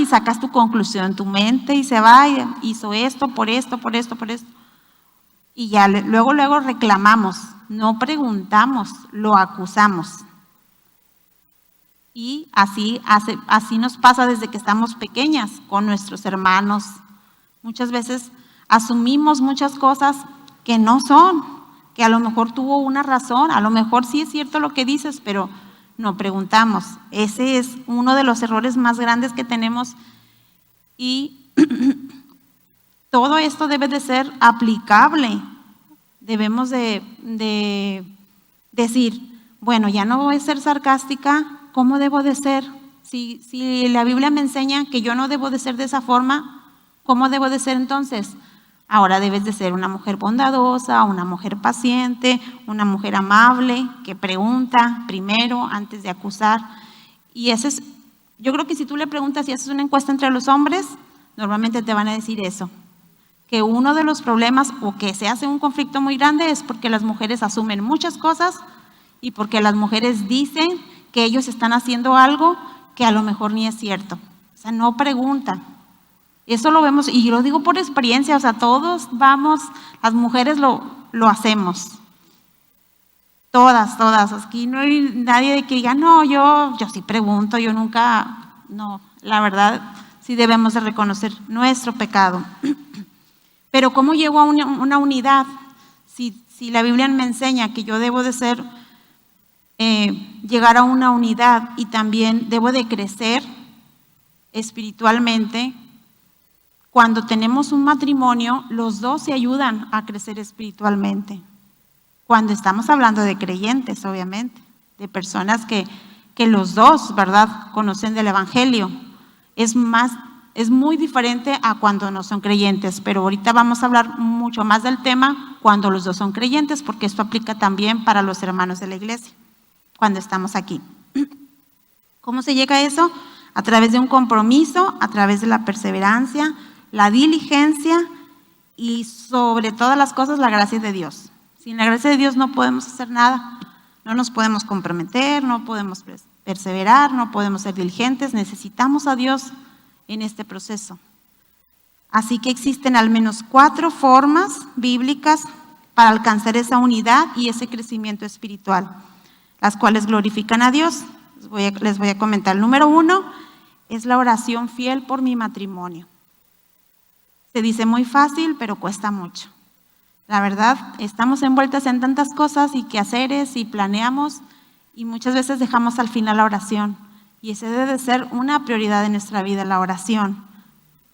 y sacas tu conclusión en tu mente y se va y hizo esto, por esto, por esto, por esto. Y ya luego reclamamos, no preguntamos, lo acusamos. Y así nos pasa desde que estamos pequeñas con nuestros hermanos. Muchas veces asumimos muchas cosas que no son, que a lo mejor tuvo una razón, a lo mejor sí es cierto lo que dices, pero no preguntamos. Ese es uno de los errores más grandes que tenemos y todo esto debe de ser aplicable. Debemos de decir, bueno, ya no voy a ser sarcástica, ¿cómo debo de ser? Si la Biblia me enseña que yo no debo de ser de esa forma, ¿cómo debo de ser entonces? Ahora debes de ser una mujer bondadosa, una mujer paciente, una mujer amable, que pregunta primero antes de acusar. Y ese es, yo creo que si tú le preguntas si haces una encuesta entre los hombres, normalmente te van a decir eso, que uno de los problemas o que se hace un conflicto muy grande es porque las mujeres asumen muchas cosas y porque las mujeres dicen que ellos están haciendo algo que a lo mejor ni es cierto. O sea, no preguntan. Eso lo vemos, y lo digo por experiencia, o sea, todos vamos, las mujeres lo hacemos. Todas. Aquí no hay nadie de que diga, no, yo sí pregunto, yo nunca, no, la verdad, sí debemos de reconocer nuestro pecado. Pero ¿cómo llego a una unidad? Si la Biblia me enseña que yo debo de ser, llegar a una unidad y también debo de crecer espiritualmente. Cuando tenemos un matrimonio, los dos se ayudan a crecer espiritualmente. Cuando estamos hablando de creyentes, obviamente, de personas que los dos, ¿verdad?, conocen del Evangelio. Es muy diferente a cuando no son creyentes, pero ahorita vamos a hablar mucho más del tema cuando los dos son creyentes, porque esto aplica también para los hermanos de la iglesia, cuando estamos aquí. ¿Cómo se llega a eso? A través de un compromiso, a través de la perseverancia, la diligencia y sobre todas las cosas la gracia de Dios. Sin la gracia de Dios no podemos hacer nada, no nos podemos comprometer, no podemos perseverar, no podemos ser diligentes, necesitamos a Dios en este proceso. Así que existen al menos 4 formas bíblicas para alcanzar esa unidad y ese crecimiento espiritual, las cuales glorifican a Dios. Les voy a comentar. El número 1 es la oración fiel por mi matrimonio. Se dice muy fácil, pero cuesta mucho. La verdad, estamos envueltas en tantas cosas y quehaceres y planeamos y muchas veces dejamos al final la oración. Y ese debe de ser una prioridad en nuestra vida, la oración,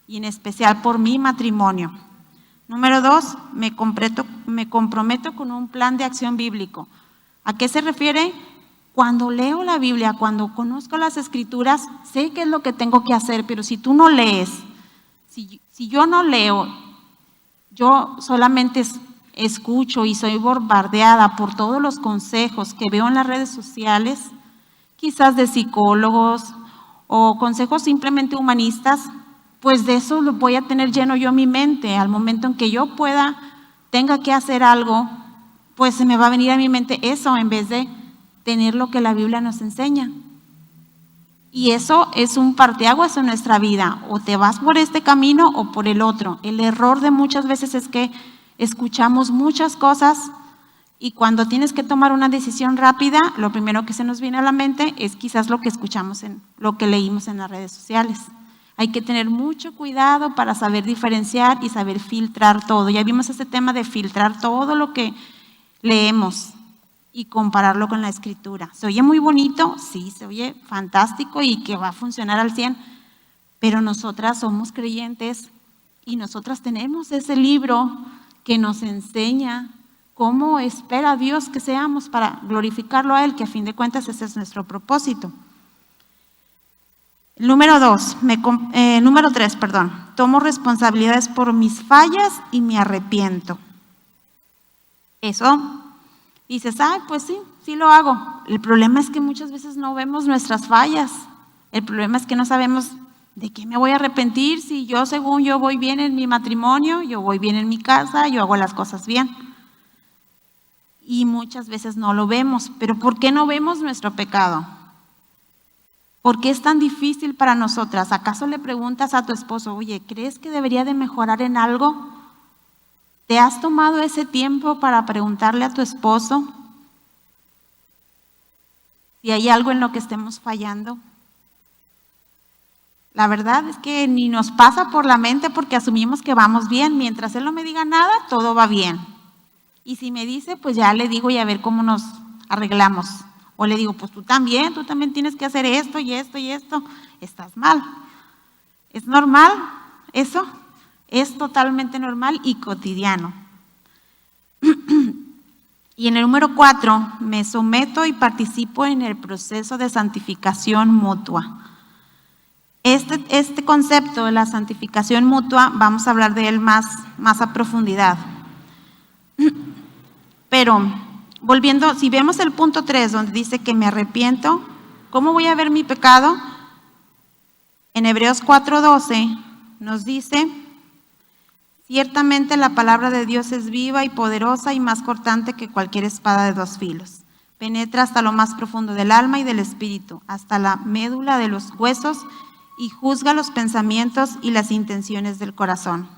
y en especial por mi matrimonio. Número 2, me comprometo con un plan de acción bíblico. ¿A qué se refiere? Cuando leo la Biblia, cuando conozco las Escrituras, sé qué es lo que tengo que hacer, pero si tú no lees, si yo no leo, yo solamente escucho y soy bombardeada por todos los consejos que veo en las redes sociales, quizás de psicólogos o consejos simplemente humanistas, pues de eso lo voy a tener lleno yo mi mente. Al momento en que yo tenga que hacer algo, pues se me va a venir a mi mente eso en vez de tener lo que la Biblia nos enseña. Y eso es un parteaguas en nuestra vida, o te vas por este camino o por el otro. El error de muchas veces es que escuchamos muchas cosas y cuando tienes que tomar una decisión rápida, lo primero que se nos viene a la mente es quizás lo que escuchamos, lo que leímos en las redes sociales. Hay que tener mucho cuidado para saber diferenciar y saber filtrar todo. Ya vimos ese tema de filtrar todo lo que leemos y compararlo con la Escritura. ¿Se oye muy bonito? Sí, se oye fantástico y que va a funcionar al 100, pero nosotras somos creyentes y nosotras tenemos ese libro que nos enseña cómo espera Dios que seamos para glorificarlo a Él, que a fin de cuentas ese es nuestro propósito. Número 3, tomo responsabilidades por mis fallas y me arrepiento. Eso. Dices, pues sí lo hago. El problema es que muchas veces no vemos nuestras fallas. El problema es que no sabemos de qué me voy a arrepentir si según yo voy bien en mi matrimonio, yo voy bien en mi casa, yo hago las cosas bien. Y muchas veces no lo vemos. ¿Pero por qué no vemos nuestro pecado? ¿Por qué es tan difícil para nosotras? ¿Acaso le preguntas a tu esposo, oye, ¿crees que debería de mejorar en algo? ¿Te has tomado ese tiempo para preguntarle a tu esposo si hay algo en lo que estemos fallando? La verdad es que ni nos pasa por la mente porque asumimos que vamos bien. Mientras él no me diga nada, todo va bien. Y si me dice, pues ya le digo y a ver cómo nos arreglamos. O le digo, pues tú también tienes que hacer esto y esto y esto. Estás mal. ¿Es normal eso? Es totalmente normal y cotidiano. Y en el número 4, me someto y participo en el proceso de santificación mutua. Este concepto de la santificación mutua, vamos a hablar de él más a profundidad. Pero, volviendo, si vemos el punto 3, donde dice que me arrepiento, ¿cómo voy a ver mi pecado? En Hebreos 4:12 nos dice, ciertamente la palabra de Dios es viva y poderosa y más cortante que cualquier espada de 2 filos. Penetra hasta lo más profundo del alma y del espíritu, hasta la médula de los huesos y juzga los pensamientos y las intenciones del corazón.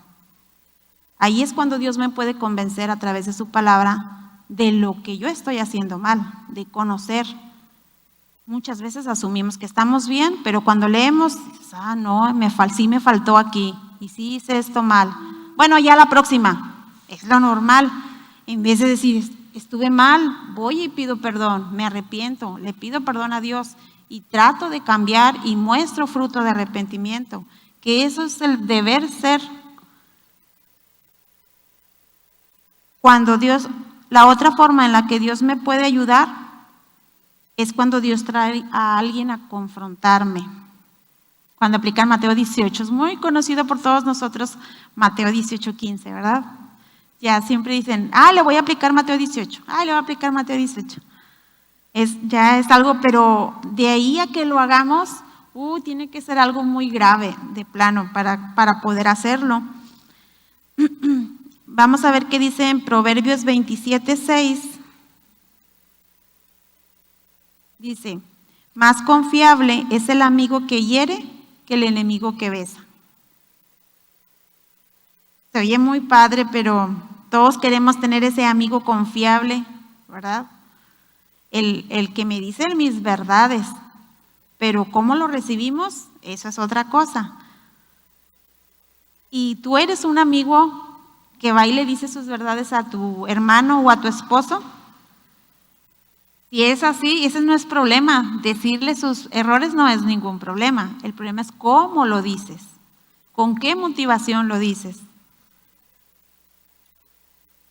Ahí es cuando Dios me puede convencer a través de su palabra de lo que yo estoy haciendo mal, de conocer. Muchas veces asumimos que estamos bien, pero cuando leemos, no, sí me faltó aquí, y sí hice esto mal. Bueno, ya la próxima, es lo normal. En vez de decir, estuve mal, voy y pido perdón, me arrepiento, le pido perdón a Dios y trato de cambiar y muestro fruto de arrepentimiento, que eso es el deber ser. Cuando Dios, la otra forma en la que Dios me puede ayudar es cuando Dios trae a alguien a confrontarme. Cuando aplican Mateo 18, es muy conocido por todos nosotros, Mateo 18:15, ¿verdad? Ya siempre dicen, le voy a aplicar Mateo 18, le voy a aplicar Mateo 18. Ya es algo, pero de ahí a que lo hagamos, tiene que ser algo muy grave, de plano, para poder hacerlo. Vamos a ver qué dice en Proverbios 27:6. Dice, más confiable es el amigo que hiere que el enemigo que besa. Se oye muy padre, pero todos queremos tener ese amigo confiable, ¿verdad? El que me dice mis verdades, pero ¿cómo lo recibimos? Eso es otra cosa. Y tú eres un amigo que va y le dice sus verdades a tu hermano o a tu esposo. Si es así, ese no es problema. Decirle sus errores no es ningún problema. El problema es cómo lo dices, con qué motivación lo dices.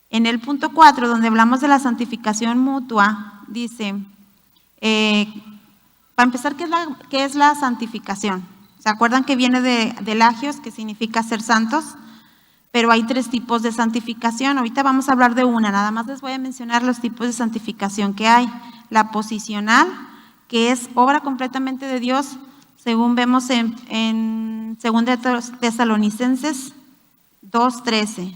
En el punto 4, donde hablamos de la santificación mutua, dice, para empezar, ¿qué es la santificación? ¿Se acuerdan que viene de lagios, que significa ser santos? Pero hay 3 tipos de santificación. Ahorita vamos a hablar de una, nada más les voy a mencionar los tipos de santificación que hay. La posicional, que es obra completamente de Dios, según vemos en 2 Tesalonicenses 2:13.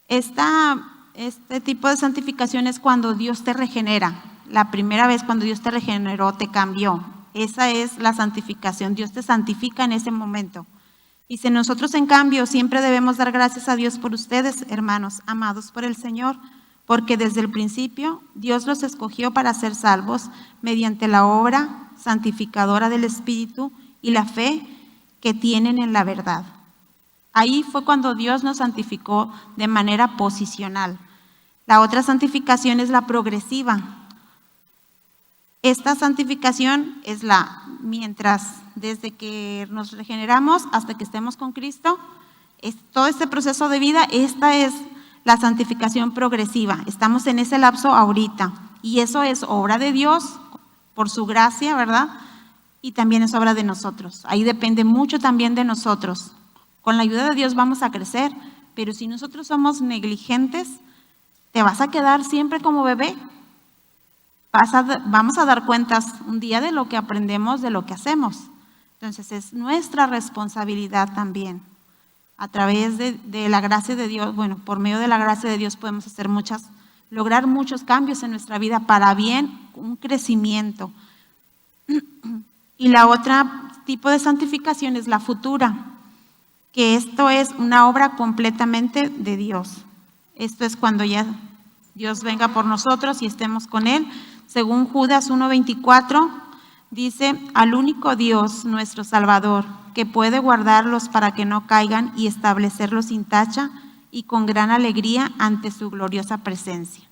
Este tipo de santificación es cuando Dios te regenera. La primera vez cuando Dios te regeneró, te cambió. Esa es la santificación. Dios te santifica en ese momento. Y si nosotros, en cambio, siempre debemos dar gracias a Dios por ustedes, hermanos, amados por el Señor, porque desde el principio Dios los escogió para ser salvos mediante la obra santificadora del Espíritu y la fe que tienen en la verdad. Ahí fue cuando Dios nos santificó de manera posicional. La otra santificación es la progresiva. Esta santificación es desde que nos regeneramos hasta que estemos con Cristo, todo este proceso de vida, esta es la santificación progresiva. Estamos en ese lapso ahorita y eso es obra de Dios por su gracia, ¿verdad? Y también es obra de nosotros. Ahí depende mucho también de nosotros. Con la ayuda de Dios vamos a crecer, pero si nosotros somos negligentes, te vas a quedar siempre como bebé. Vamos a dar cuentas un día de lo que aprendemos, de lo que hacemos. Entonces es nuestra responsabilidad también. A través de la gracia de Dios, por medio de la gracia de Dios podemos lograr muchos cambios en nuestra vida para bien, un crecimiento. Y la otra tipo de santificación es la futura, que esto es una obra completamente de Dios. Esto es cuando ya Dios venga por nosotros y estemos con Él. Según Judas 1:24, dice: al único Dios, nuestro Salvador, que puede guardarlos para que no caigan y establecerlos sin tacha y con gran alegría ante su gloriosa presencia.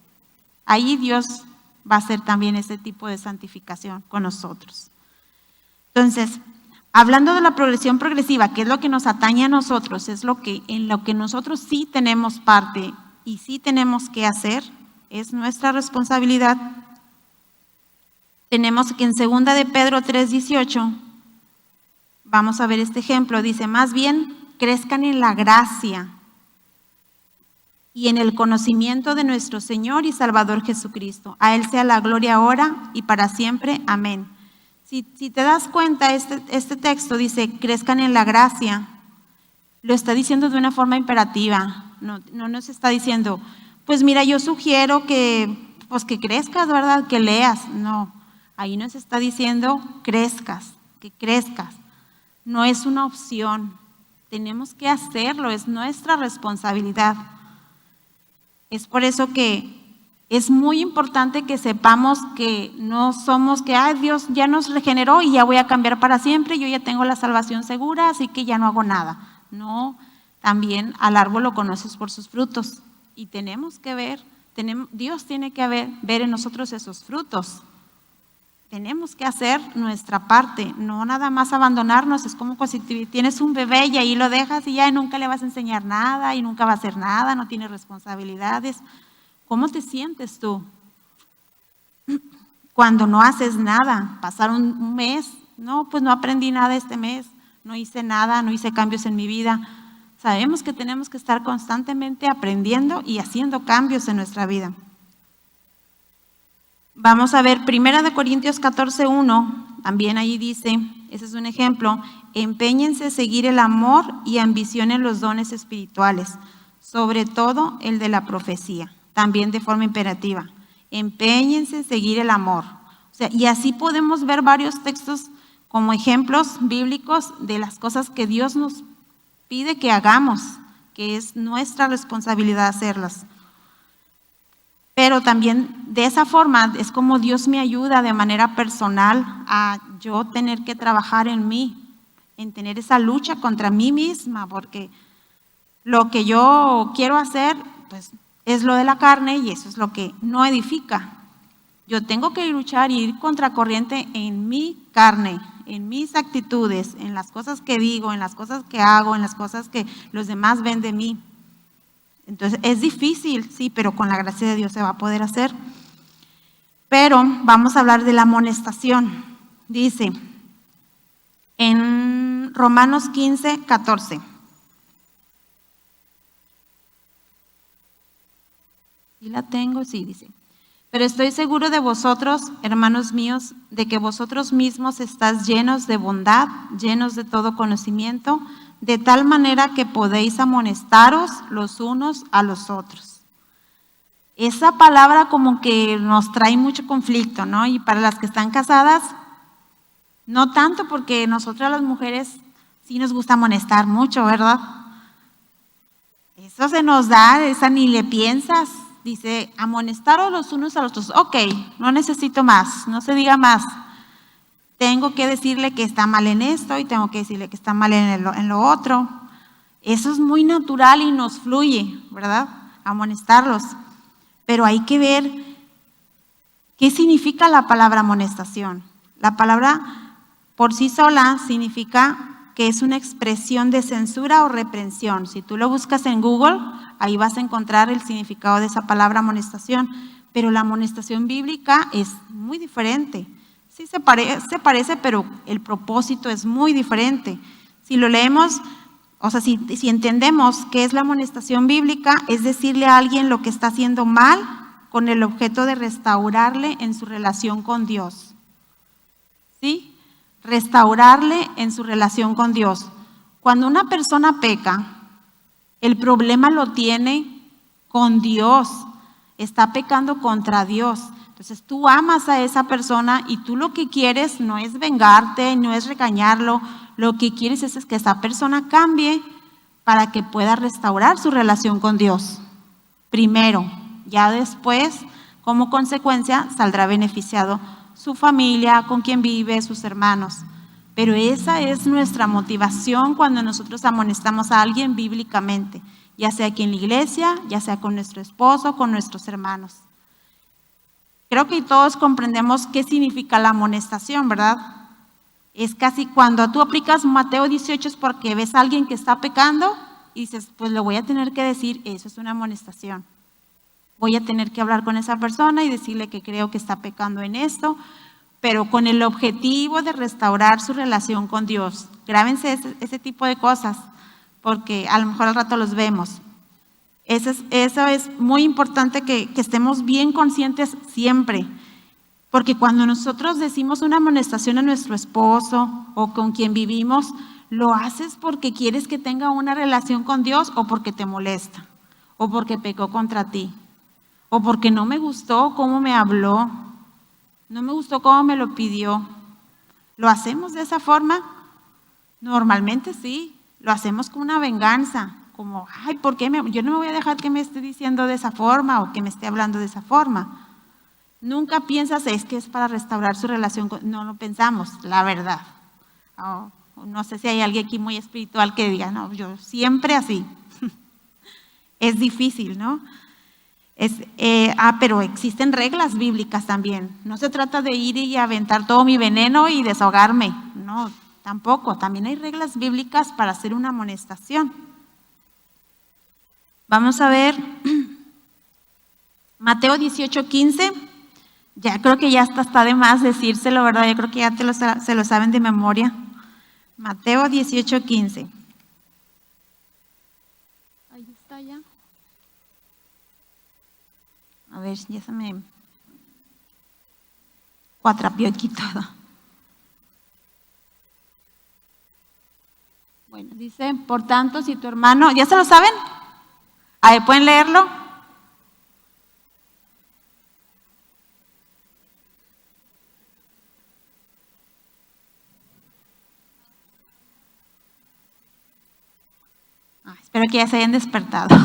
Ahí Dios va a hacer también ese tipo de santificación con nosotros. Entonces, hablando de la progresión progresiva, que es lo que nos atañe a nosotros, es en lo que nosotros sí tenemos parte y sí tenemos que hacer, es nuestra responsabilidad. Tenemos que en 2 de Pedro 3:18, vamos a ver este ejemplo, dice: más bien crezcan en la gracia y en el conocimiento de nuestro Señor y Salvador Jesucristo. A Él sea la gloria ahora y para siempre. Amén. Si te das cuenta, este texto dice: crezcan en la gracia. Lo está diciendo de una forma imperativa. No nos está diciendo, pues mira, yo sugiero que crezcas, ¿verdad? Que leas. No, ahí nos está diciendo que crezcas. No es una opción. Tenemos que hacerlo, es nuestra responsabilidad. Es por eso que es muy importante que sepamos que no somos que Dios ya nos regeneró y ya voy a cambiar para siempre, yo ya tengo la salvación segura, así que ya no hago nada. No, también al árbol lo conoces por sus frutos y tenemos que ver, Dios tiene que ver en nosotros esos frutos. Tenemos que hacer nuestra parte, no nada más abandonarnos. Es como si tienes un bebé y ahí lo dejas y ya nunca le vas a enseñar nada y nunca va a hacer nada, no tiene responsabilidades. ¿Cómo te sientes tú cuando no haces nada? Pasar un mes, no, pues no aprendí nada este mes, no hice nada, no hice cambios en mi vida. Sabemos que tenemos que estar constantemente aprendiendo y haciendo cambios en nuestra vida. Vamos a ver 1 Corintios 14:1, también ahí dice, ese es un ejemplo: empeñense en seguir el amor y ambicionen los dones espirituales, sobre todo el de la profecía, también de forma imperativa. Empeñense en seguir el amor. O sea, y así podemos ver varios textos como ejemplos bíblicos de las cosas que Dios nos pide que hagamos, que es nuestra responsabilidad hacerlas. Pero también de esa forma es como Dios me ayuda de manera personal a yo tener que trabajar en mí, en tener esa lucha contra mí misma, porque lo que yo quiero hacer, pues, es lo de la carne y eso es lo que no edifica. Yo tengo que luchar y ir contracorriente en mi carne, en mis actitudes, en las cosas que digo, en las cosas que hago, en las cosas que los demás ven de mí. Entonces es difícil, sí, pero con la gracia de Dios se va a poder hacer. Pero vamos a hablar de la amonestación. Dice en Romanos 15:14. ¿Sí la tengo? Sí, dice: pero estoy seguro de vosotros, hermanos míos, de que vosotros mismos estáis llenos de bondad, llenos de todo conocimiento, de tal manera que podéis amonestaros los unos a los otros. Esa palabra como que nos trae mucho conflicto, ¿no? Y para las que están casadas, no tanto, porque nosotras las mujeres sí nos gusta amonestar mucho, ¿verdad? Eso se nos da, esa ni le piensas. Dice: amonestaros los unos a los otros. Ok, no necesito más, no se diga más. Tengo que decirle que está mal en esto y tengo que decirle que está mal en lo otro. Eso es muy natural y nos fluye, ¿verdad? Amonestarlos. Pero hay que ver qué significa la palabra amonestación. La palabra por sí sola significa que es una expresión de censura o reprensión. Si tú lo buscas en Google, ahí vas a encontrar el significado de esa palabra amonestación. Pero la amonestación bíblica es muy diferente. Sí se parece, pero el propósito es muy diferente. Si lo leemos, o sea, si entendemos qué es la amonestación bíblica, es decirle a alguien lo que está haciendo mal con el objeto de restaurarle en su relación con Dios. ¿Sí? Restaurarle en su relación con Dios. Cuando una persona peca, el problema lo tiene con Dios, está pecando contra Dios. Entonces tú amas a esa persona y tú lo que quieres no es vengarte, no es regañarlo, lo que quieres es que esa persona cambie para que pueda restaurar su relación con Dios. Primero, ya después, como consecuencia, saldrá beneficiado su familia, con quien vive, sus hermanos. Pero esa es nuestra motivación cuando nosotros amonestamos a alguien bíblicamente, ya sea aquí en la iglesia, ya sea con nuestro esposo, con nuestros hermanos. Creo que todos comprendemos qué significa la amonestación, ¿verdad? Es casi cuando tú aplicas Mateo 18 es porque ves a alguien que está pecando y dices, pues le voy a tener que decir, eso es una amonestación. Voy a tener que hablar con esa persona y decirle que creo que está pecando en esto, pero con el objetivo de restaurar su relación con Dios. Grábense ese tipo de cosas, porque a lo mejor al rato los vemos. Eso es muy importante que estemos bien conscientes siempre, porque cuando nosotros decimos una amonestación a nuestro esposo o con quien vivimos, lo haces porque quieres que tenga una relación con Dios o porque te molesta, o porque pecó contra ti, o porque no me gustó cómo me habló, no me gustó cómo me lo pidió. ¿Lo hacemos de esa forma? Normalmente sí, lo hacemos con una venganza, como, ay, ¿por qué yo no me voy a dejar que me esté diciendo de esa forma o que me esté hablando de esa forma? Nunca piensas, es que es para restaurar su relación con, no lo pensamos, la verdad. No sé si hay alguien aquí muy espiritual que diga, no, yo siempre así. Es difícil, ¿no? Pero existen reglas bíblicas también. No se trata de ir y aventar todo mi veneno y desahogarme. No, tampoco. También hay reglas bíblicas para hacer una amonestación. Vamos a ver Mateo 18:15. Ya creo que ya está de más decírselo, ¿verdad? Yo creo que ya se lo saben de memoria. Mateo 18:15. Ahí está ya. A ver, ya se me cuatrapió aquí todo. Bueno, dice, por tanto, si tu hermano, ¿ya se lo saben? Ahí pueden leerlo. Espero que ya se hayan despertado.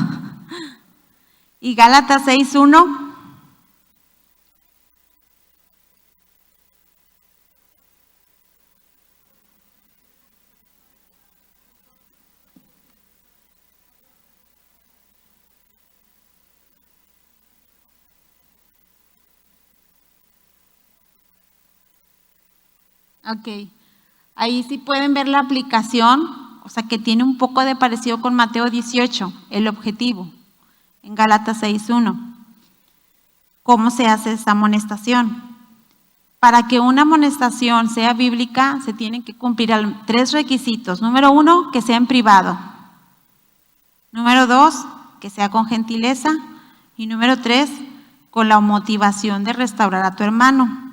Y Gálatas 6:1. Ok, ahí sí pueden ver la aplicación, o sea que tiene un poco de parecido con Mateo 18, el objetivo, en Gálatas 6:1. ¿Cómo se hace esta amonestación? Para que una amonestación sea bíblica, se tienen que cumplir 3 requisitos. Número 1, que sea en privado. Número 2, que sea con gentileza. Y número 3, con la motivación de restaurar a tu hermano.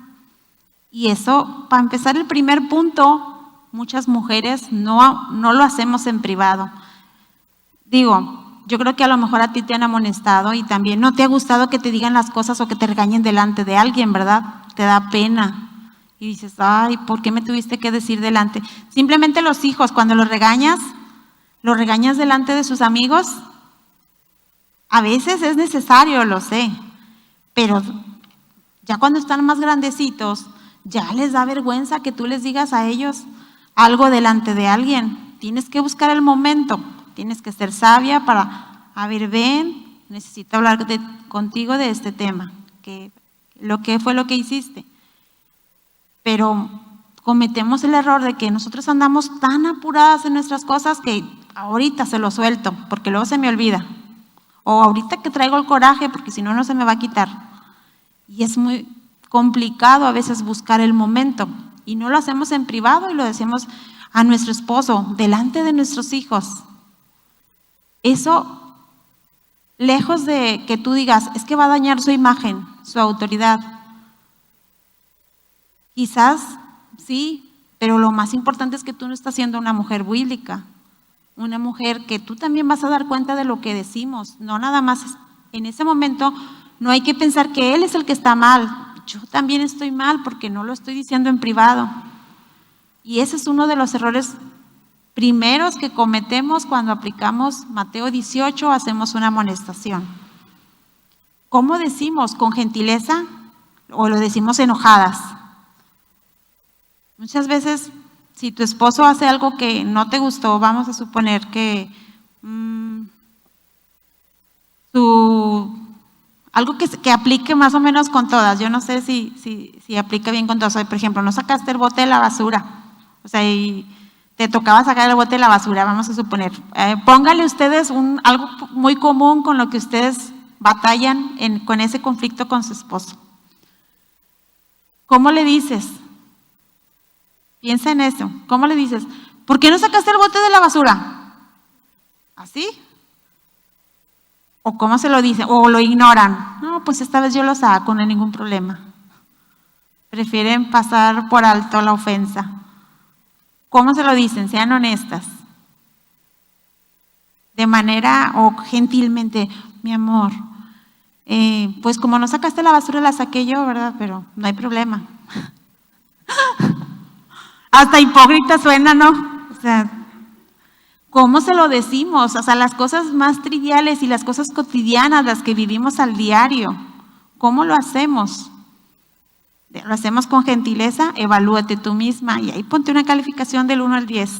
Y eso, para empezar el primer punto, muchas mujeres no lo hacemos en privado. Digo, yo creo que a lo mejor a ti te han amonestado y también no te ha gustado que te digan las cosas o que te regañen delante de alguien, ¿verdad? Te da pena. Y dices, ay, ¿por qué me tuviste que decir delante? Simplemente los hijos, cuando los regañas delante de sus amigos, a veces es necesario, lo sé, pero ya cuando están más grandecitos, ya les da vergüenza que tú les digas a ellos algo delante de alguien. Tienes que buscar el momento, tienes que ser sabia para, a ver, ven, necesito hablar contigo de este tema, lo que fue lo que hiciste. Pero cometemos el error de que nosotros andamos tan apuradas en nuestras cosas que ahorita se lo suelto, porque luego se me olvida. O ahorita que traigo el coraje, porque si no, no se me va a quitar. Y es muy complicado a veces buscar el momento. Y no lo hacemos en privado y lo decimos a nuestro esposo, delante de nuestros hijos. Eso, lejos de que tú digas, es que va a dañar su imagen, su autoridad. Quizás sí, pero lo más importante es que tú no estás siendo una mujer bíblica, una mujer que tú también vas a dar cuenta de lo que decimos, no nada más en ese momento. No hay que pensar que él es el que está mal, yo también estoy mal porque no lo estoy diciendo en privado. Y ese es uno de los errores primeros que cometemos cuando aplicamos Mateo 18, hacemos una amonestación. ¿Cómo decimos? ¿Con gentileza o lo decimos enojadas? Muchas veces, si tu esposo hace algo que no te gustó, vamos a suponer que algo que aplique más o menos con todas. Yo no sé si aplica bien con todas. Por ejemplo, no sacaste el bote de la basura. O sea, y te tocaba sacar el bote de la basura, vamos a suponer. Póngale ustedes algo muy común con lo que ustedes batallan con ese conflicto con su esposo. ¿Cómo le dices? Piensa en eso. ¿Cómo le dices? ¿Por qué no sacaste el bote de la basura? ¿Así? ¿O cómo se lo dice? ¿O lo ignoran? No, pues esta vez yo lo saco, no hay ningún problema. Prefieren pasar por alto la ofensa. ¿Cómo se lo dicen? Sean honestas. De manera o gentilmente, mi amor, pues como no sacaste la basura, la saqué yo, ¿verdad? Pero no hay problema. Hasta hipócrita suena, ¿no? O sea, ¿cómo se lo decimos? O sea, las cosas más triviales y las cosas cotidianas, las que vivimos al diario, ¿cómo lo hacemos? ¿Lo hacemos con gentileza? Evalúate tú misma y ahí ponte una calificación del 1 al 10.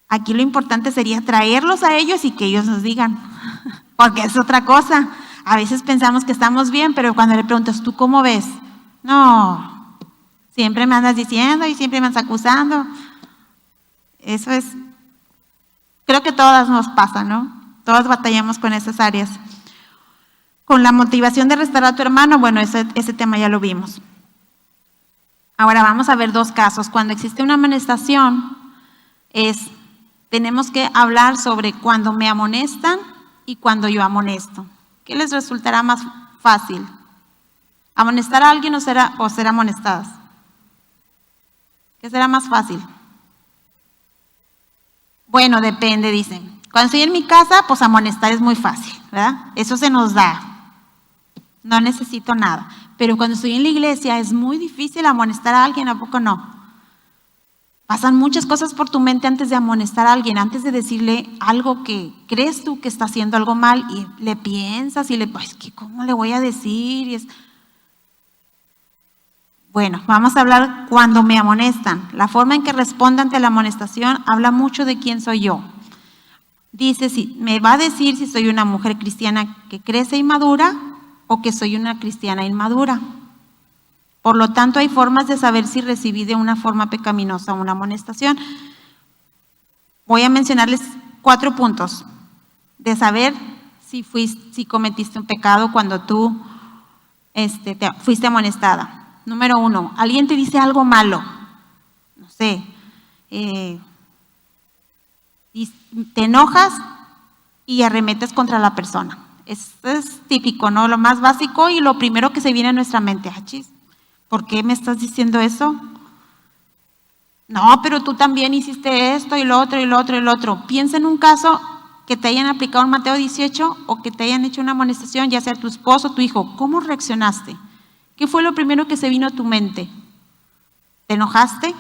Aquí lo importante sería traerlos a ellos y que ellos nos digan, porque es otra cosa. A veces pensamos que estamos bien, pero cuando le preguntas, ¿tú cómo ves? No, siempre me andas diciendo y siempre me andas acusando. Eso es, creo que todas nos pasa, ¿no? Todas batallamos con esas áreas. Con la motivación de restaurar a tu hermano, bueno, ese tema ya lo vimos. Ahora vamos a ver dos casos. Cuando existe una amonestación, tenemos que hablar sobre cuando me amonestan y cuando yo amonesto. ¿Qué les resultará más fácil? ¿Amonestar a alguien o ser amonestadas? ¿Qué será más fácil? Bueno, depende, dicen. Cuando estoy en mi casa, pues amonestar es muy fácil, ¿verdad? Eso se nos da. No necesito nada. Pero cuando estoy en la iglesia es muy difícil amonestar a alguien, ¿a poco no? Pasan muchas cosas por tu mente antes de amonestar a alguien, antes de decirle algo que crees tú que está haciendo algo mal y le piensas y pues, ¿cómo le voy a decir? Bueno, vamos a hablar cuando me amonestan. La forma en que respondo ante la amonestación habla mucho de quién soy yo. Dice, me va a decir si soy una mujer cristiana que crece y madura o que soy una cristiana inmadura. Por lo tanto, hay formas de saber si recibí de una forma pecaminosa una amonestación. Voy a mencionarles 4 puntos de saber si cometiste un pecado cuando tú fuiste amonestada. Número 1, alguien te dice algo malo, no sé, te enojas y arremetes contra la persona. Esto es típico, ¿no? Lo más básico y lo primero que se viene a nuestra mente. Achis, ¿por qué me estás diciendo eso? No, pero tú también hiciste esto y lo otro y lo otro y lo otro. Piensa en un caso que te hayan aplicado en Mateo 18 o que te hayan hecho una amonestación, ya sea tu esposo o tu hijo. ¿Cómo reaccionaste? ¿Qué fue lo primero que se vino a tu mente? ¿Te enojaste?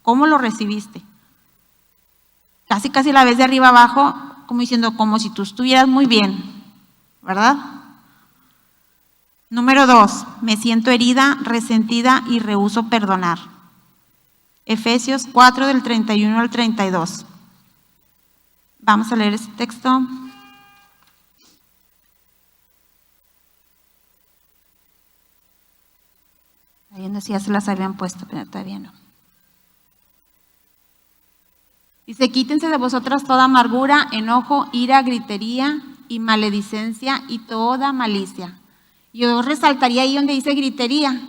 ¿Cómo lo recibiste? Casi la ves de arriba abajo, como diciendo, como si tú estuvieras muy bien, ¿verdad? Número 2, me siento herida, resentida y rehúso perdonar. Efesios 4 del 31 al 32. Vamos a leer este texto. Viendo si ya se las habían puesto, pero todavía no. Dice, quítense de vosotras toda amargura, enojo, ira, gritería y maledicencia y toda malicia. Yo resaltaría ahí donde dice gritería,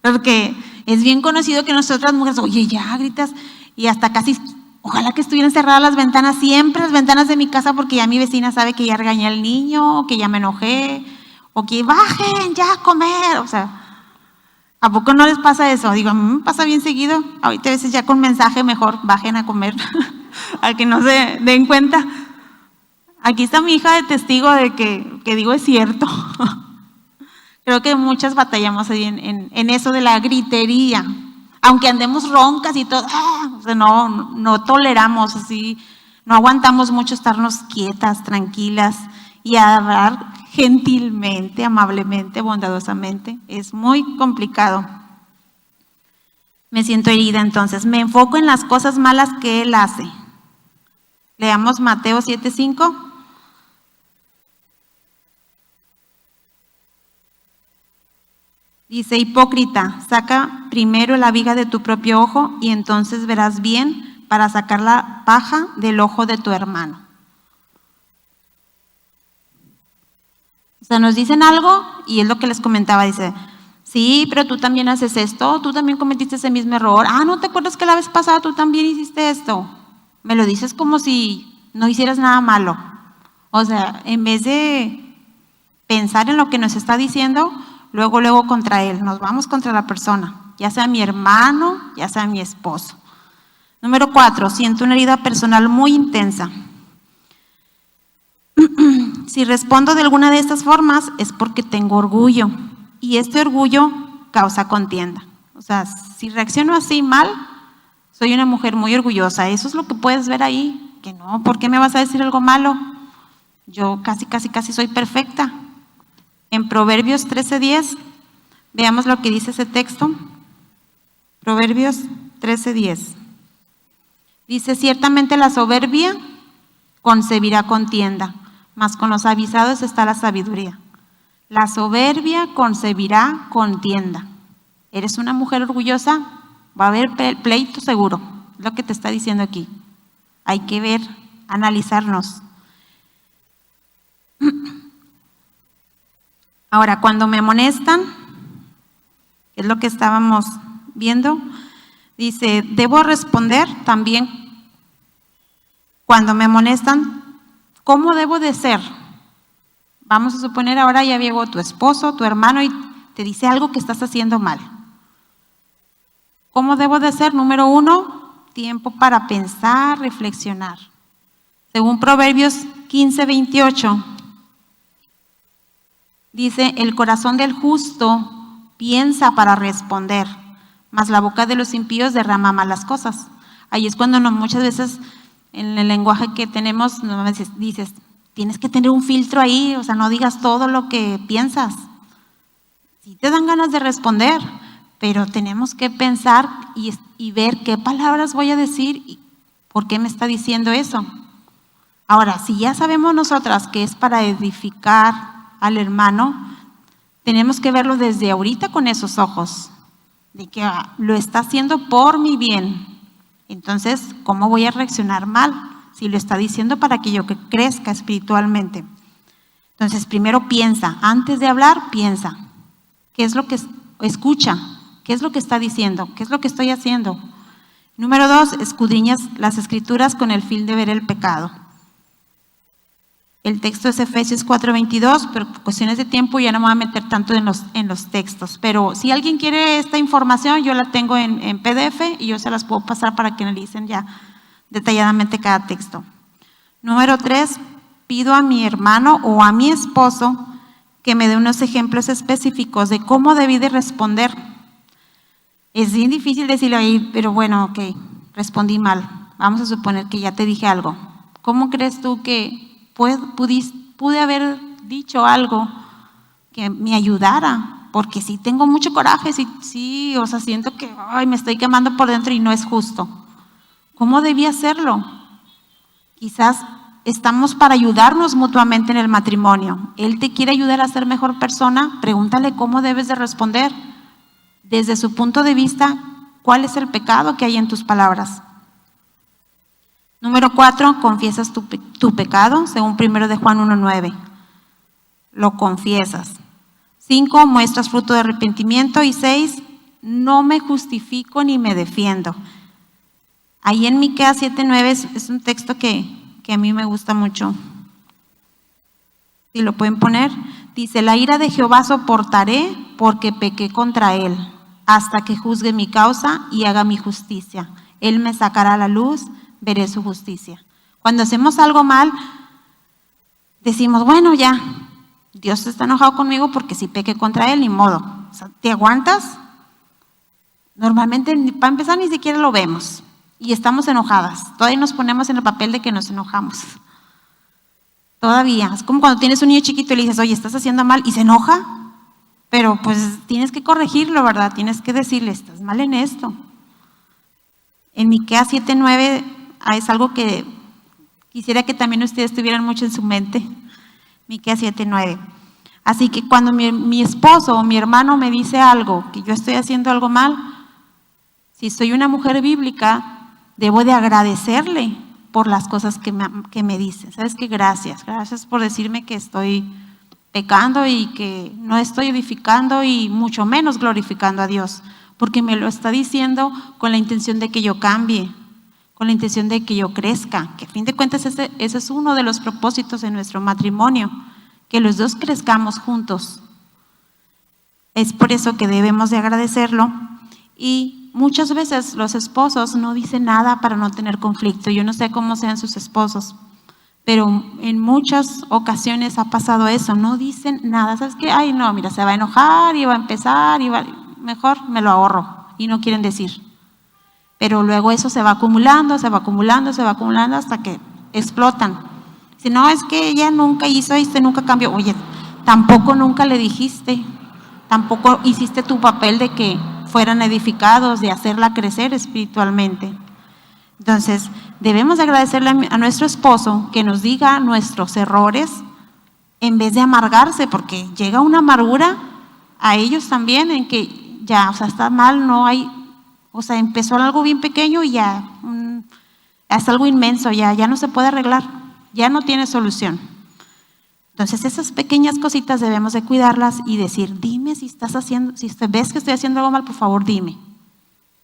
porque es bien conocido que nosotras mujeres, oye, ya gritas, y hasta casi, ojalá que estuvieran cerradas las ventanas, siempre las ventanas de mi casa, porque ya mi vecina sabe que ya regañé al niño, o que ya me enojé, o que bajen ya a comer, o sea, ¿a poco no les pasa eso? Digo, a mí me pasa bien seguido. Ahorita a veces ya con mensaje mejor, bajen a comer, a que no se den cuenta. Aquí está mi hija de testigo de que digo es cierto. Creo que muchas batallamos ahí en eso de la gritería. Aunque andemos roncas y todo, o sea, no toleramos así, no aguantamos mucho estarnos quietas, tranquilas y hablar gentilmente, amablemente, bondadosamente. Es muy complicado. Me siento herida, entonces me enfoco en las cosas malas que él hace. Leamos Mateo 7:5. Dice: hipócrita, saca primero la viga de tu propio ojo y entonces verás bien para sacar la paja del ojo de tu hermano. O sea, nos dicen algo y es lo que les comentaba, dice: sí, pero tú también haces esto, tú también cometiste ese mismo error. ¿No te acuerdas que la vez pasada tú también hiciste esto? Me lo dices como si no hicieras nada malo. O sea, en vez de pensar en lo que nos está diciendo, luego contra él, nos vamos contra la persona, ya sea mi hermano, ya sea mi esposo. Número 4, siento una herida personal muy intensa. Si respondo de alguna de estas formas es porque tengo orgullo y este orgullo causa contienda. O sea, si reacciono así mal, soy una mujer muy orgullosa. Eso es lo que puedes ver ahí, que no, ¿por qué me vas a decir algo malo? Yo casi soy perfecta. En Proverbios 13:10, veamos lo que dice ese texto. Proverbios 13:10. Dice: ciertamente la soberbia concebirá contienda, mas con los avisados está la sabiduría. La soberbia concebirá contienda. ¿Eres una mujer orgullosa? Va a haber pleito seguro, es lo que te está diciendo aquí. Hay que ver, analizarnos. Ahora, cuando me amonestan, es lo que estábamos viendo, dice: debo responder también cuando me amonestan, ¿cómo debo de ser? Vamos a suponer ahora ya llegó tu esposo, tu hermano y te dice algo que estás haciendo mal. ¿Cómo debo de ser? Número 1, tiempo para pensar, reflexionar. Según Proverbios 15:28, dice: el corazón del justo piensa para responder, mas la boca de los impíos derrama malas cosas. Ahí es cuando muchas veces en el lenguaje que tenemos dices, tienes que tener un filtro ahí, o sea, no digas todo lo que piensas. Sí te dan ganas de responder, pero tenemos que pensar y ver qué palabras voy a decir y por qué me está diciendo eso. Ahora, si ya sabemos nosotras que es para edificar al hermano, tenemos que verlo desde ahorita con esos ojos, de que lo está haciendo por mi bien. Entonces, ¿cómo voy a reaccionar mal si lo está diciendo para que yo crezca espiritualmente? Entonces, primero piensa, antes de hablar, piensa. ¿Qué es lo que escucha? ¿Qué es lo que está diciendo? ¿Qué es lo que estoy haciendo? Número 2, escudriñas las escrituras con el fin de ver el pecado. El texto es Efesios 4:22, pero por cuestiones de tiempo ya no me voy a meter tanto en los textos. Pero si alguien quiere esta información, yo la tengo en PDF y yo se las puedo pasar para que analicen ya detalladamente cada texto. Número 3, pido a mi hermano o a mi esposo que me dé unos ejemplos específicos de cómo debí de responder. Es bien difícil decirlo ahí, pero bueno, ok, respondí mal. Vamos a suponer que ya te dije algo. ¿Cómo crees tú que pude haber dicho algo que me ayudara? Porque sí tengo mucho coraje, sí, o sea, siento que me estoy quemando por dentro y no es justo. ¿Cómo debí hacerlo? Quizás estamos para ayudarnos mutuamente en el matrimonio. Él te quiere ayudar a ser mejor persona, pregúntale cómo debes de responder. Desde su punto de vista, ¿cuál es el pecado que hay en tus palabras? Número 4, confiesas tu pecado, según 1 de Juan 1:9. Lo confiesas. 5, muestras fruto de arrepentimiento. Y 6, no me justifico ni me defiendo. Ahí en Miqueas 7:9 es un texto que a mí me gusta mucho. Si lo pueden poner, dice: la ira de Jehová soportaré porque pequé contra él, hasta que juzgue mi causa y haga mi justicia. Él me sacará a la luz, veré su justicia. Cuando hacemos algo mal, decimos, bueno, ya, Dios está enojado conmigo porque si pequé contra Él, ni modo. O sea, ¿te aguantas? Normalmente, para empezar, ni siquiera lo vemos y estamos enojadas. Todavía nos ponemos en el papel de que nos enojamos. Todavía. Es como cuando tienes un niño chiquito y le dices, oye, estás haciendo mal, y se enoja, pero pues tienes que corregirlo, ¿verdad? Tienes que decirle, estás mal en esto. En Miqueas 7:9 es algo que quisiera que también ustedes tuvieran mucho en su mente. Miqueas 7:9. Así que cuando mi esposo o mi hermano me dice algo, que yo estoy haciendo algo mal, si soy una mujer bíblica, debo de agradecerle por las cosas que me dice. ¿Sabes qué? Gracias por decirme que estoy pecando y que no estoy edificando y mucho menos glorificando a Dios, porque me lo está diciendo con la intención de que yo cambie, con la intención de que yo crezca, que a fin de cuentas ese es uno de los propósitos de nuestro matrimonio, que los dos crezcamos juntos. Es por eso que debemos de agradecerlo. Y muchas veces los esposos no dicen nada para no tener conflicto. Yo no sé cómo sean sus esposos, pero en muchas ocasiones ha pasado eso, no dicen nada. ¿Sabes qué? Ay, no, mira, se va a enojar y va a empezar, mejor me lo ahorro, y no quieren decir. Pero luego eso se va acumulando hasta que explotan. Si no, es que ella nunca hizo esto, nunca cambió. Oye, tampoco nunca le dijiste, tampoco hiciste tu papel de que fueran edificados, de hacerla crecer espiritualmente. Entonces, debemos agradecerle a nuestro esposo que nos diga nuestros errores en vez de amargarse, porque llega una amargura a ellos también en que ya, o sea, está mal, no hay, o sea, empezó algo bien pequeño y ya es algo inmenso, ya no se puede arreglar, ya no tiene solución. Entonces, esas pequeñas cositas debemos de cuidarlas y decir, dime si ves que estoy haciendo algo mal, por favor, dime.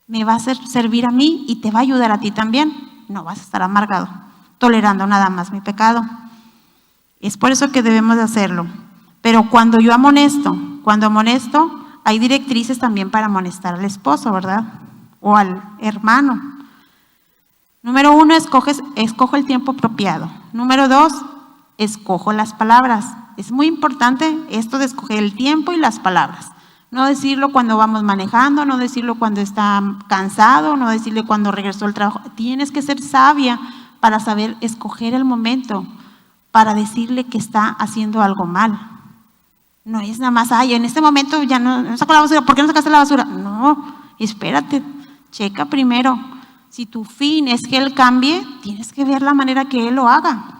Me va a servir a mí y te va a ayudar a ti también. No vas a estar amargado, tolerando nada más mi pecado. Es por eso que debemos de hacerlo. Pero cuando amonesto, hay directrices también para amonestar al esposo, ¿verdad? O al hermano. Número 1, escojo el tiempo apropiado. Número 2, escojo las palabras. Es muy importante esto de escoger el tiempo y las palabras. No decirlo cuando vamos manejando, no decirlo cuando está cansado, no decirle cuando regresó al trabajo. Tienes que ser sabia para saber escoger el momento, para decirle que está haciendo algo mal. No es nada más, en este momento ya no saco la basura, ¿por qué no sacaste la basura? No, espérate, checa primero. Si tu fin es que él cambie, tienes que ver la manera que él lo haga.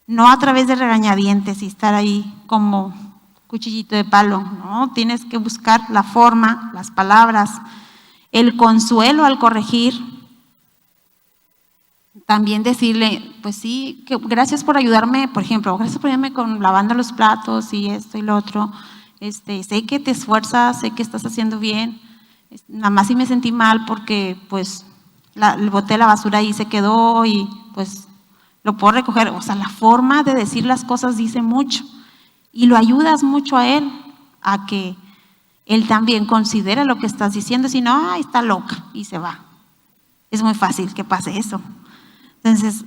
No a través de regañadientes y estar ahí como cuchillito de palo, no, tienes que buscar la forma, las palabras, el consuelo al corregir. También decirle, pues sí, que gracias por ayudarme, por ejemplo, gracias por ayudarme con lavando los platos y esto y lo otro. Sé que te esfuerzas, sé que estás haciendo bien. Nada más sí me sentí mal porque pues boté la basura ahí, se quedó y pues lo puedo recoger. O sea, la forma de decir las cosas dice mucho. Y lo ayudas mucho a él, a que él también considere lo que estás diciendo, si no, está loca y se va. Es muy fácil que pase eso. Entonces,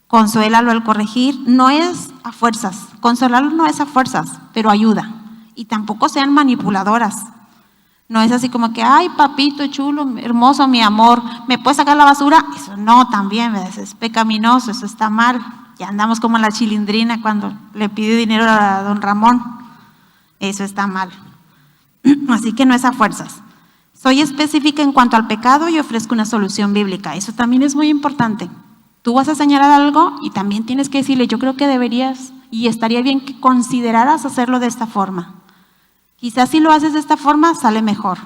consuélalo al corregir, no es a fuerzas, consolarlo no es a fuerzas, pero ayuda. Y tampoco sean manipuladoras. No es así como que, ay, papito chulo, hermoso, mi amor, ¿me puedes sacar la basura? Eso no, también, es pecaminoso, eso está mal. Ya andamos como la Chilindrina cuando le pide dinero a don Ramón. Eso está mal. Así que no es a fuerzas. Soy específica en cuanto al pecado y ofrezco una solución bíblica. Eso también es muy importante. Tú vas a señalar algo y también tienes que decirle, yo creo que deberías y estaría bien que consideraras hacerlo de esta forma. Quizás si lo haces de esta forma sale mejor.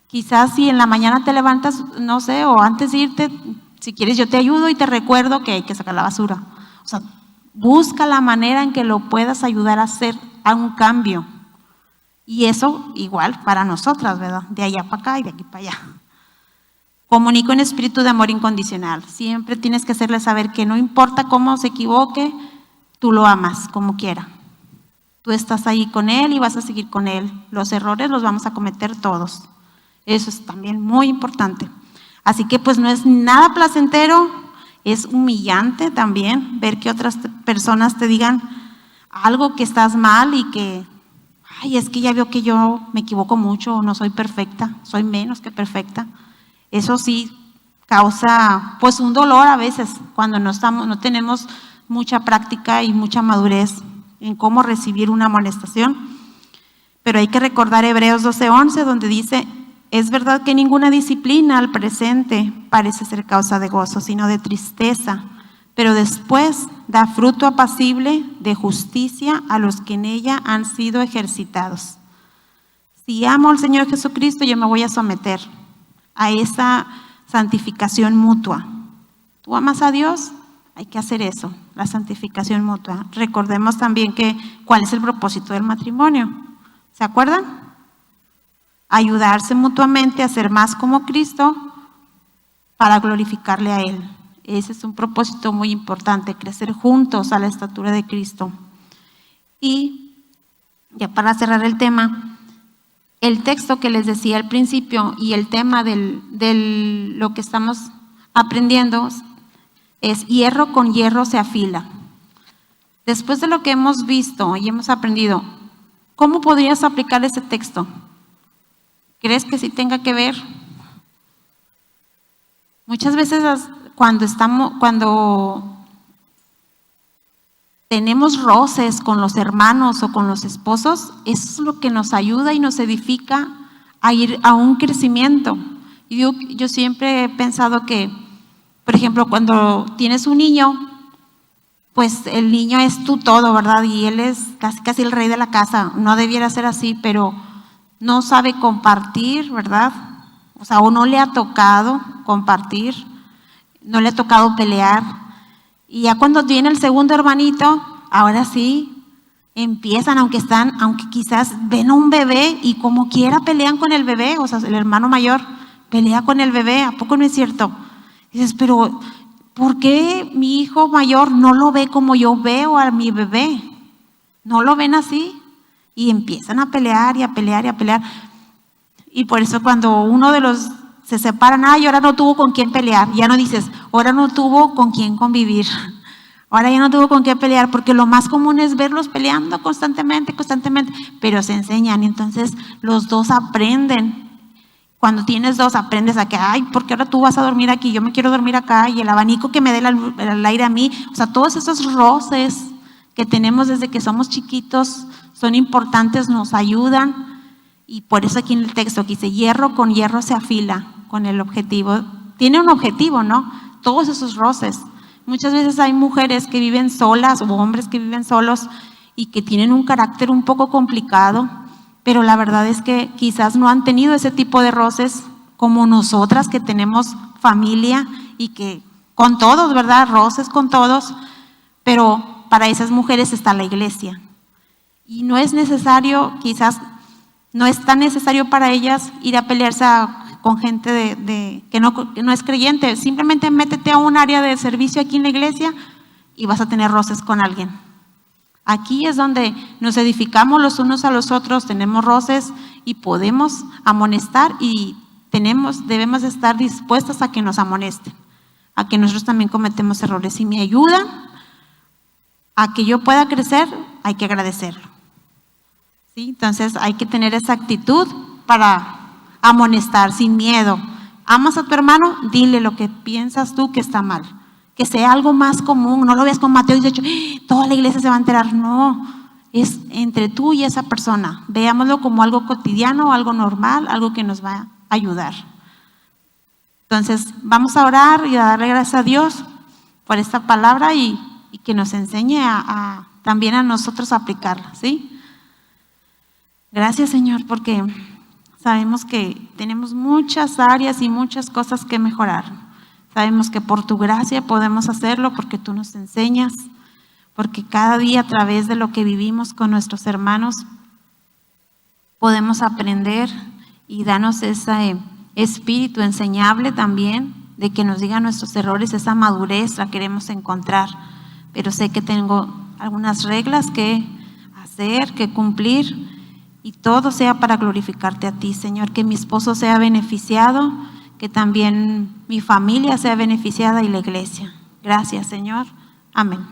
Quizás si en la mañana te levantas, no sé, o antes de irte, si quieres yo te ayudo y te recuerdo que hay que sacar la basura. O sea, busca la manera en que lo puedas ayudar a hacer un cambio. Y eso igual para nosotras, ¿verdad? De allá para acá y de aquí para allá. Comunico en espíritu de amor incondicional. Siempre tienes que hacerle saber que no importa cómo se equivoque, tú lo amas como quiera. Tú estás ahí con él y vas a seguir con él. Los errores los vamos a cometer todos. Eso es también muy importante. Así que pues no es nada placentero, es humillante también ver que otras personas te digan, algo que estás mal y que, ay, es que ya veo que yo me equivoco mucho, no soy perfecta, soy menos que perfecta. Eso sí causa pues un dolor a veces cuando no tenemos mucha práctica y mucha madurez en cómo recibir una amonestación. Pero hay que recordar Hebreos 12:11, donde dice: es verdad que ninguna disciplina al presente parece ser causa de gozo, sino de tristeza, pero después da fruto apacible de justicia a los que en ella han sido ejercitados. Si amo al Señor Jesucristo, yo me voy a someter a esa santificación mutua. ¿Tú amas a Dios? Hay que hacer eso, la santificación mutua. Recordemos también cuál es el propósito del matrimonio. ¿Se acuerdan? Ayudarse mutuamente a ser más como Cristo para glorificarle a Él. Ese es un propósito muy importante, crecer juntos a la estatura de Cristo. Y ya para cerrar el tema, el texto que les decía al principio y el tema de lo que estamos aprendiendo es: hierro con hierro se afila. Después de lo que hemos visto y hemos aprendido, ¿cómo podrías aplicar ese texto? ¿Crees que sí tenga que ver? Muchas veces cuando tenemos roces con los hermanos o con los esposos, eso es lo que nos ayuda y nos edifica a ir a un crecimiento. Y yo siempre he pensado que, por ejemplo, cuando tienes un niño, pues el niño es tu todo, ¿verdad? Y él es casi el rey de la casa. No debiera ser así, pero no sabe compartir, ¿verdad? O sea, o no le ha tocado compartir, no le ha tocado pelear. Y ya cuando viene el segundo hermanito, ahora sí empiezan, aunque quizás ven a un bebé y como quiera pelean con el bebé, o sea, el hermano mayor pelea con el bebé. ¿A poco no es cierto? Dices, pero ¿por qué mi hijo mayor no lo ve como yo veo a mi bebé? ¿No lo ven así? Y empiezan a pelear y a pelear y a pelear. Y por eso cuando uno de los se separan, ay, ahora no tuvo con quién pelear. Ya no dices, ahora no tuvo con quién convivir. Ahora ya no tuvo con quién pelear, porque lo más común es verlos peleando constantemente, pero se enseñan. Y entonces los dos aprenden. Cuando tienes dos, aprendes a que, ay, ¿por qué ahora tú vas a dormir aquí? Yo me quiero dormir acá, y el abanico que me dé el aire a mí. O sea, todos esos roces que tenemos desde que somos chiquitos son importantes, nos ayudan. Y por eso aquí en el texto que dice: hierro con hierro se afila, con el objetivo. Tiene un objetivo, ¿no? Todos esos roces. Muchas veces hay mujeres que viven solas o hombres que viven solos y que tienen un carácter un poco complicado, pero la verdad es que quizás no han tenido ese tipo de roces como nosotras, que tenemos familia y que con todos, ¿verdad? Roces con todos, pero para esas mujeres está la iglesia. Y no es necesario, quizás no es tan necesario para ellas ir a pelearse con gente que no es creyente. Simplemente métete a un área de servicio aquí en la iglesia y vas a tener roces con alguien. Aquí es donde nos edificamos los unos a los otros, tenemos roces y podemos amonestar, y debemos estar dispuestas a que nos amonesten, a que nosotros también cometemos errores. Si me ayudan a que yo pueda crecer, hay que agradecerlo. ¿Sí? Entonces hay que tener esa actitud para amonestar sin miedo. ¿Amas a tu hermano? Dile lo que piensas tú que está mal. Que sea algo más común, no lo veas con Mateo 18, toda la iglesia se va a enterar. No, es entre tú y esa persona. Veámoslo como algo cotidiano, algo normal, algo que nos va a ayudar. Entonces vamos a orar y a darle gracias a Dios por esta palabra y que nos enseñe también a nosotros a aplicarla, ¿sí? Gracias, Señor, porque sabemos que tenemos muchas áreas y muchas cosas que mejorar. Sabemos que por tu gracia podemos hacerlo, porque tú nos enseñas, porque cada día a través de lo que vivimos con nuestros hermanos podemos aprender, y danos ese espíritu enseñable también, de que nos digan nuestros errores. Esa madurez la queremos encontrar, pero sé que tengo algunas reglas que hacer, que cumplir, y todo sea para glorificarte a ti, Señor. Que mi esposo sea beneficiado, que también mi familia sea beneficiada y la iglesia. Gracias, Señor. Amén.